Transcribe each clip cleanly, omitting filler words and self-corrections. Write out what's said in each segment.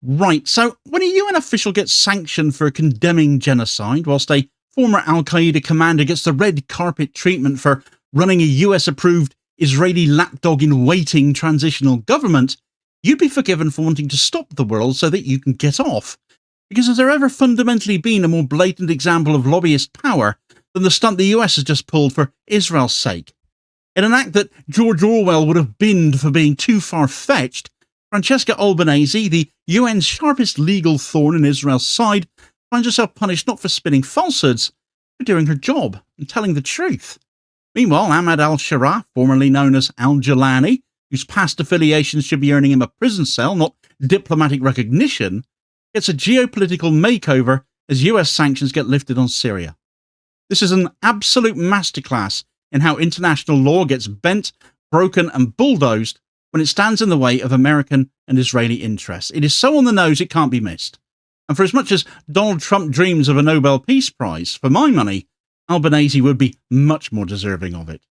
Right, so when a UN official gets sanctioned for condemning genocide, whilst a former Al-Qaeda commander gets the red carpet treatment for running a US-approved Israeli lapdog-in-waiting transitional government, you'd be forgiven for wanting to stop the world so that you can get off. Because has there ever fundamentally been a more blatant example of lobbyist power than the stunt the US has just pulled for Israel's sake? In an act that George Orwell would have binned for being too far-fetched, Francesca Albanese, the UN's sharpest legal thorn in Israel's side, finds herself punished not for spinning falsehoods, but doing her job and telling the truth. Meanwhile, Ahmed al-Sharaa, formerly known as al-Jilani, whose past affiliations should be earning him a prison cell, not diplomatic recognition, gets a geopolitical makeover as US sanctions get lifted on Syria. This is an absolute masterclass in how international law gets bent, broken and bulldozed when it stands in the way of American and Israeli interests. It is so on the nose it can't be missed. And for as much as Donald Trump dreams of a Nobel Peace Prize, for my money, Albanese would be much more deserving of it.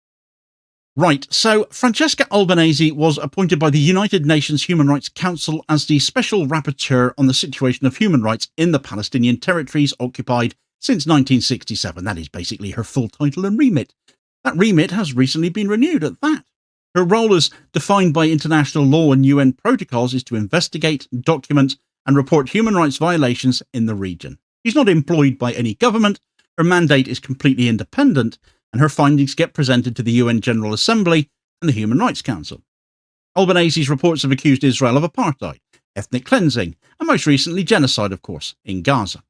Right, so Francesca Albanese was appointed by the United Nations Human Rights Council as the Special Rapporteur on the situation of human rights in the Palestinian territories occupied since 1967. That is basically her full title and remit. That remit has recently been renewed at that. Her role as defined by international law and UN protocols is to investigate, document and report human rights violations in the region. She's not employed by any government, her mandate is completely independent, and her findings get presented to the UN General Assembly and the Human Rights Council. Albanese's reports have accused Israel of apartheid, ethnic cleansing, and most recently genocide, of course, in Gaza.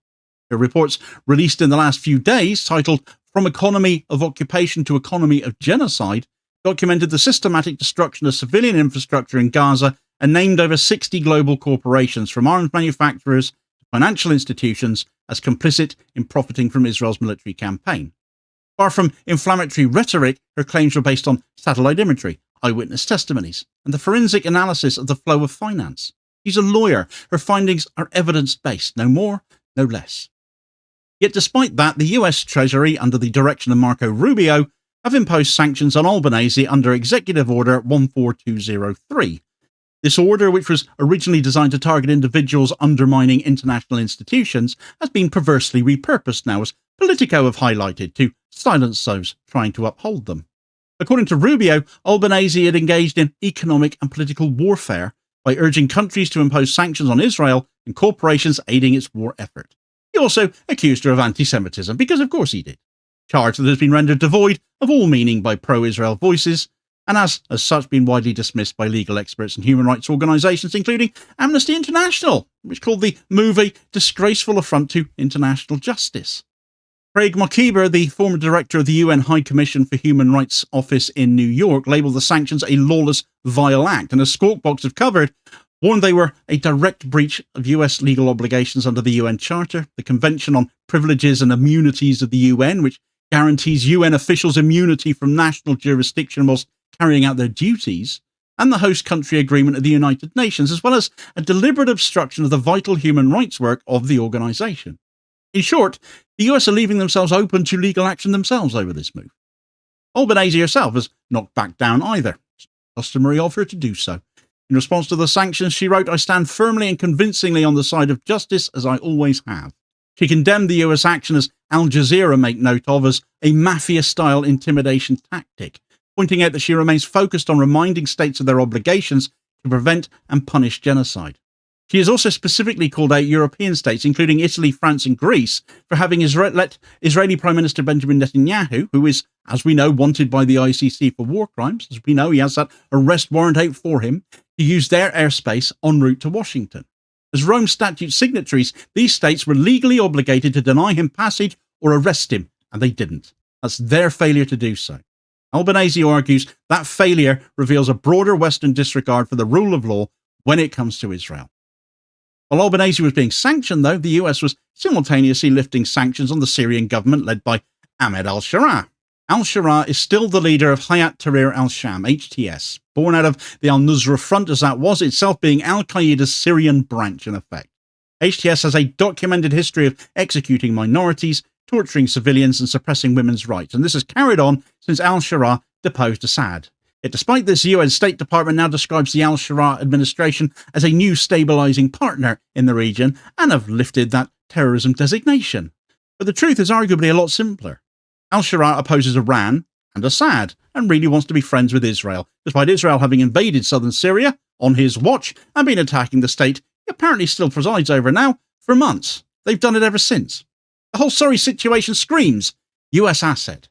Her reports, released in the last few days, titled From Economy of Occupation to Economy of Genocide, documented the systematic destruction of civilian infrastructure in Gaza and named over 60 global corporations, from arms manufacturers to financial institutions, as complicit in profiting from Israel's military campaign. Far from inflammatory rhetoric, her claims were based on satellite imagery, eyewitness testimonies, and the forensic analysis of the flow of finance. She's a lawyer. Her findings are evidence-based, no more, no less. Yet despite that, the US Treasury, under the direction of Marco Rubio, have imposed sanctions on Albanese under Executive Order 14203. This order, which was originally designed to target individuals undermining international institutions, has been perversely repurposed now, as Politico have highlighted, to silence those trying to uphold them. According to Rubio, Albanese had engaged in economic and political warfare by urging countries to impose sanctions on Israel and corporations aiding its war effort. He also accused her of anti-Semitism, because of course he did. Charge that has been rendered devoid of all meaning by pro-Israel voices, and has, as such, been widely dismissed by legal experts and human rights organisations, including Amnesty International, which called the move a disgraceful affront to international justice. Craig Makeover, the former director of the UN High Commission for Human Rights Office in New York, labelled the sanctions a lawless, vile act, and as Squawk Box have covered, warned they were a direct breach of US legal obligations under the UN Charter, the Convention on Privileges and Immunities of the UN, which guarantees UN officials immunity from national jurisdiction whilst carrying out their duties, and the host country agreement of the United Nations, as well as a deliberate obstruction of the vital human rights work of the organisation. In short, the US are leaving themselves open to legal action themselves over this move. Albanese herself has not backed down either. It's customary of her to do so. In response to the sanctions, she wrote, "I stand firmly and convincingly on the side of justice, as I always have." She condemned the US action, as Al Jazeera make note of, as a mafia-style intimidation tactic, pointing out that she remains focused on reminding states of their obligations to prevent and punish genocide. She has also specifically called out European states, including Italy, France and Greece, for having let Israeli Prime Minister Benjamin Netanyahu, who is, as we know, wanted by the ICC for war crimes, as we know he has that arrest warrant out for him, to use their airspace en route to Washington. As Rome Statute signatories, these states were legally obligated to deny him passage or arrest him, and they didn't. That's their failure to do so. Albanese argues that failure reveals a broader Western disregard for the rule of law when it comes to Israel. While Albanese was being sanctioned, though, the US was simultaneously lifting sanctions on the Syrian government led by Ahmed al-Sharaa. Al-Sharaa is still the leader of Hayat Tahrir al-Sham, HTS, born out of the al-Nusra Front, as that was itself being Al-Qaeda's Syrian branch in effect. HTS has a documented history of executing minorities, torturing civilians and suppressing women's rights, and this has carried on since al-Sharaa deposed Assad. Yet despite this, the US State Department now describes the al-Sharaa administration as a new stabilizing partner in the region and have lifted that terrorism designation. But the truth is arguably a lot simpler. Al-Sharaa opposes Iran and Assad and really wants to be friends with Israel, despite Israel having invaded southern Syria on his watch and been attacking the state he apparently still presides over now for months. They've done it ever since. The whole sorry situation screams US asset.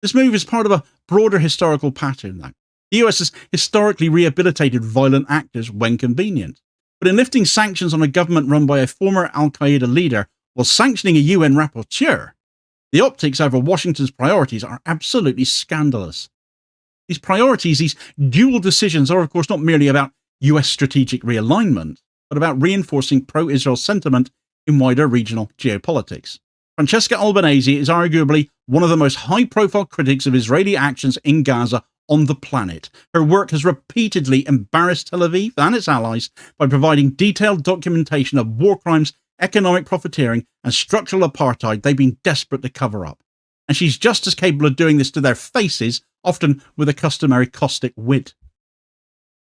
This move is part of a broader historical pattern now. The US has historically rehabilitated violent actors when convenient. But in lifting sanctions on a government run by a former Al-Qaeda leader while sanctioning a UN rapporteur, the optics over Washington's priorities are absolutely scandalous. These priorities, these dual decisions, are of course not merely about US strategic realignment, but about reinforcing pro-Israel sentiment in wider regional geopolitics. Francesca Albanese is arguably one of the most high-profile critics of Israeli actions in Gaza on the planet. Her work has repeatedly embarrassed Tel Aviv and its allies by providing detailed documentation of war crimes, economic profiteering, and structural apartheid they've been desperate to cover up. And she's just as capable of doing this to their faces, often with a customary caustic wit.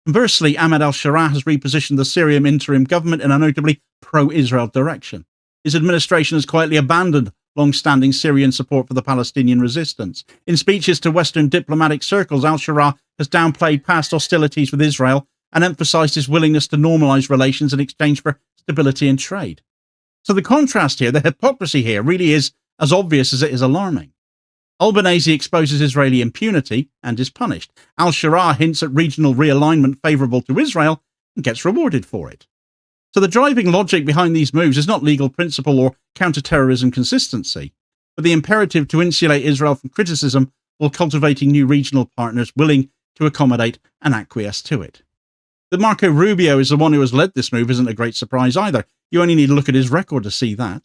Conversely, Ahmed al-Sharaa has repositioned the Syrian interim government in a notably pro-Israel direction. His administration has quietly abandoned long-standing Syrian support for the Palestinian resistance. In speeches to Western diplomatic circles, al-Sharaa has downplayed past hostilities with Israel and emphasized his willingness to normalize relations in exchange for stability and trade. So the contrast here, the hypocrisy here, really is as obvious as it is alarming. Albanese exposes Israeli impunity and is punished. Al-Sharaa hints at regional realignment favourable to Israel and gets rewarded for it. So the driving logic behind these moves is not legal principle or counter-terrorism consistency, but the imperative to insulate Israel from criticism while cultivating new regional partners willing to accommodate and acquiesce to it. That Marco Rubio is the one who has led this move isn't a great surprise either. You only need to look at his record to see that.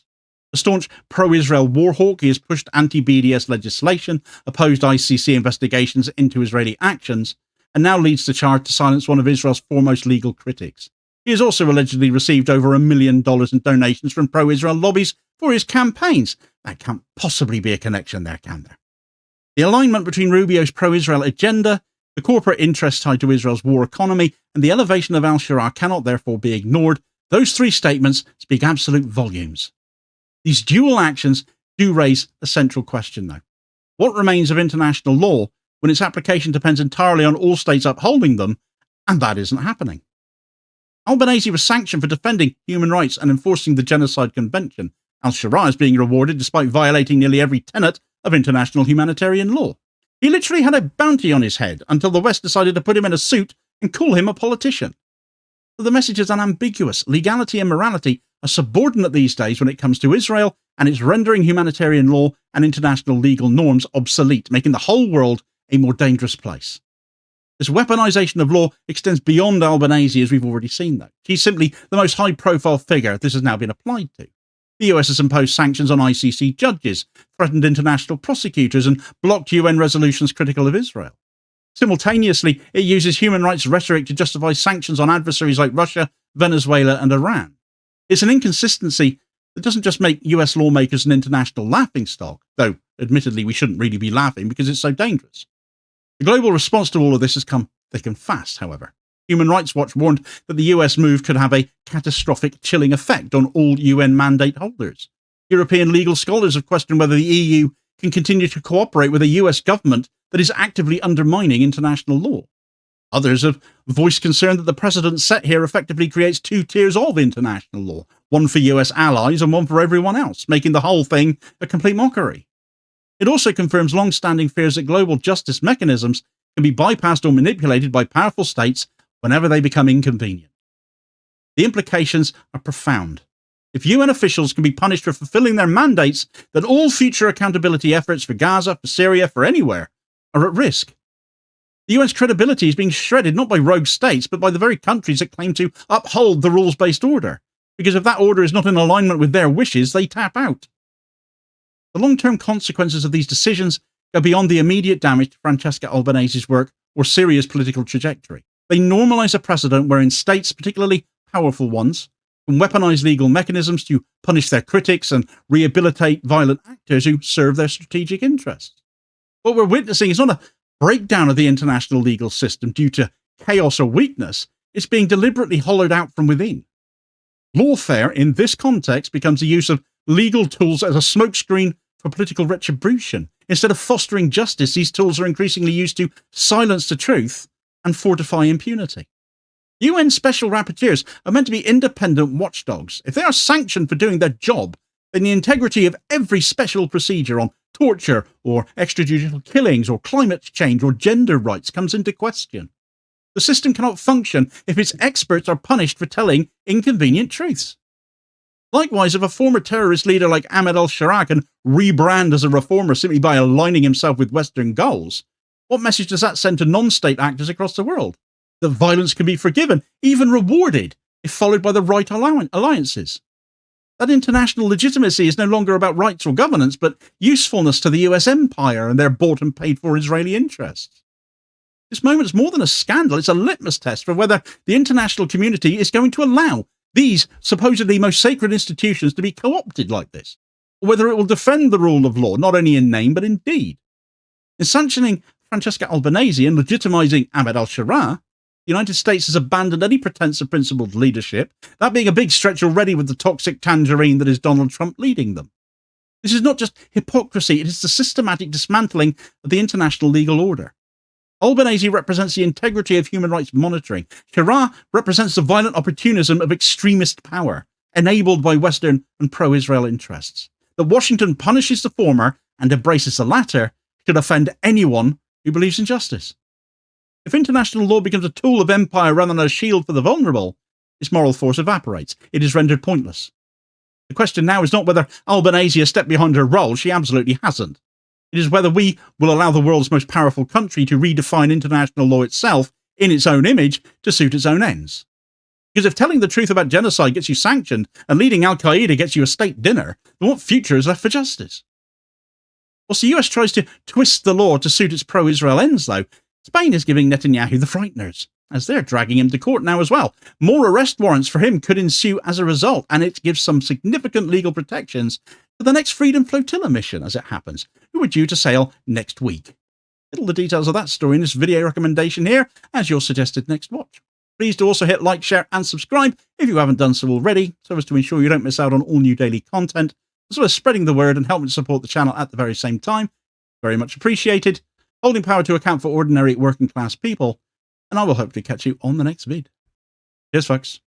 A staunch pro-Israel war hawk, he has pushed anti-BDS legislation, opposed ICC investigations into Israeli actions, and now leads the charge to silence one of Israel's foremost legal critics. He has also allegedly received over $1 million in donations from pro-Israel lobbies for his campaigns. That can't possibly be a connection there, can there? The alignment between Rubio's pro-Israel agenda, the corporate interests tied to Israel's war economy, and the elevation of al-Sharaa cannot therefore be ignored. Those three statements speak absolute volumes. These dual actions do raise a central question, though. What remains of international law when its application depends entirely on all states upholding them, and that isn't happening? Albanese was sanctioned for defending human rights and enforcing the Genocide Convention. Al-Sharaa is being rewarded despite violating nearly every tenet of international humanitarian law. He literally had a bounty on his head until the West decided to put him in a suit and call him a politician. So the message is unambiguous. Legality and morality are subordinate these days when it comes to Israel, and it's rendering humanitarian law and international legal norms obsolete, making the whole world a more dangerous place. This weaponization of law extends beyond Albanese, as we've already seen, though. She's simply the most high-profile figure this has now been applied to. The US has imposed sanctions on ICC judges, threatened international prosecutors, and blocked UN resolutions critical of Israel. Simultaneously, it uses human rights rhetoric to justify sanctions on adversaries like Russia, Venezuela, and Iran. It's an inconsistency that doesn't just make US lawmakers an international laughingstock, though admittedly we shouldn't really be laughing because it's so dangerous. The global response to all of this has come thick and fast, however. Human Rights Watch warned that the US move could have a catastrophic chilling effect on all UN mandate holders. European legal scholars have questioned whether the EU can continue to cooperate with a US government that is actively undermining international law. Others have voiced concern that the precedent set here effectively creates two tiers of international law, one for US allies and one for everyone else, making the whole thing a complete mockery. It also confirms long-standing fears that global justice mechanisms can be bypassed or manipulated by powerful states whenever they become inconvenient. The implications are profound. If UN officials can be punished for fulfilling their mandates, then all future accountability efforts for Gaza, for Syria, for anywhere are at risk. The UN's credibility is being shredded not by rogue states, but by the very countries that claim to uphold the rules-based order, because if that order is not in alignment with their wishes, they tap out. The long-term consequences of these decisions go beyond the immediate damage to Francesca Albanese's work or Syria's political trajectory. They normalise a precedent wherein states, particularly powerful ones, can weaponize legal mechanisms to punish their critics and rehabilitate violent actors who serve their strategic interests. What we're witnessing is not a breakdown of the international legal system due to chaos or weakness is being deliberately hollowed out from within. Lawfare in this context becomes the use of legal tools as a smokescreen for political retribution. Instead of fostering justice, these tools are increasingly used to silence the truth and fortify impunity. UN special rapporteurs are meant to be independent watchdogs. If they are sanctioned for doing their job, then the integrity of every special procedure on torture or extrajudicial killings or climate change or gender rights comes into question. The system cannot function if its experts are punished for telling inconvenient truths. Likewise, if a former terrorist leader like Ahmed al-Sharaa can rebrand as a reformer simply by aligning himself with Western goals, what message does that send to non-state actors across the world? That violence can be forgiven, even rewarded, if followed by the right alliances. That international legitimacy is no longer about rights or governance, but usefulness to the US empire and their bought and paid for Israeli interests. This moment is more than a scandal, it's a litmus test for whether the international community is going to allow these supposedly most sacred institutions to be co-opted like this, or whether it will defend the rule of law, not only in name, but in deed. In sanctioning Francesca Albanese and legitimizing Ahmed al-Sharaa, the United States has abandoned any pretense of principled leadership, that being a big stretch already with the toxic tangerine that is Donald Trump leading them. This is not just hypocrisy, it is the systematic dismantling of the international legal order. Albanese represents the integrity of human rights monitoring. Sharaa represents the violent opportunism of extremist power, enabled by Western and pro-Israel interests. That Washington punishes the former and embraces the latter should offend anyone who believes in justice. If international law becomes a tool of empire rather than a shield for the vulnerable, its moral force evaporates. It is rendered pointless. The question now is not whether Albanese has stepped behind her role. She absolutely hasn't. It is whether we will allow the world's most powerful country to redefine international law itself in its own image to suit its own ends. Because if telling the truth about genocide gets you sanctioned and leading Al-Qaeda gets you a state dinner, then what future is left for justice? Whilst the US tries to twist the law to suit its pro-Israel ends, though, Spain is giving Netanyahu the frighteners, as they're dragging him to court now as well. More arrest warrants for him could ensue as a result, and it gives some significant legal protections for the next Freedom Flotilla mission, as it happens, who are due to sail next week. All the details of that story in this video recommendation here, as your suggested next watch. Please do also hit like, share and subscribe if you haven't done so already, so as to ensure you don't miss out on all new daily content, as well as spreading the word and helping support the channel at the very same time. Very much appreciated. Holding power to account for ordinary working class people, and I will hopefully catch you on the next vid. Cheers, folks.